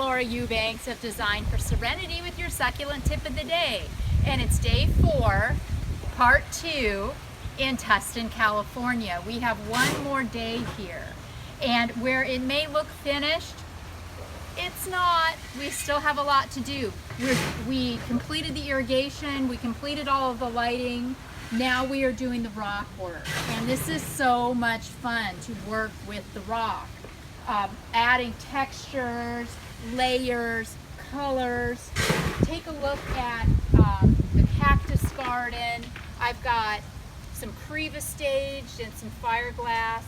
Laura Eubanks of Design for Serenity with your succulent tip of the day. And it's day 4, part 2 in Tustin, California. We have one more day here. And where it may look finished, it's not. We still have a lot to do. We completed the irrigation, we completed all of the lighting. Now we are doing the rock work. And this is so much fun to work with the rock. Adding textures, layers, colors. Take a look at the cactus garden. I've got some creva staged and some fiberglass.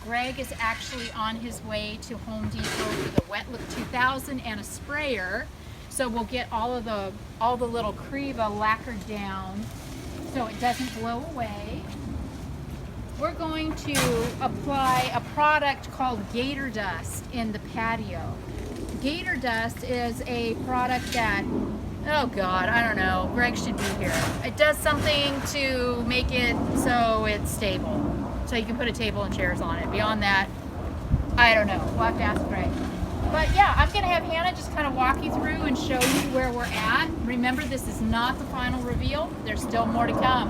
Greg is actually on his way to Home Depot with a Wet Look 2000 and a sprayer. So we'll get all the little creva lacquered down so it doesn't blow away. We're going to apply a product called Gator Dust in the patio. Gator Dust is a product that, oh God, I don't know, Greg should be here. It does something to make it so it's stable. So you can put a table and chairs on it. Beyond that, I don't know. We'll have to ask Greg. But yeah, I'm gonna have Hannah just kind of walk you through and show you where we're at. Remember, this is not the final reveal. There's still more to come.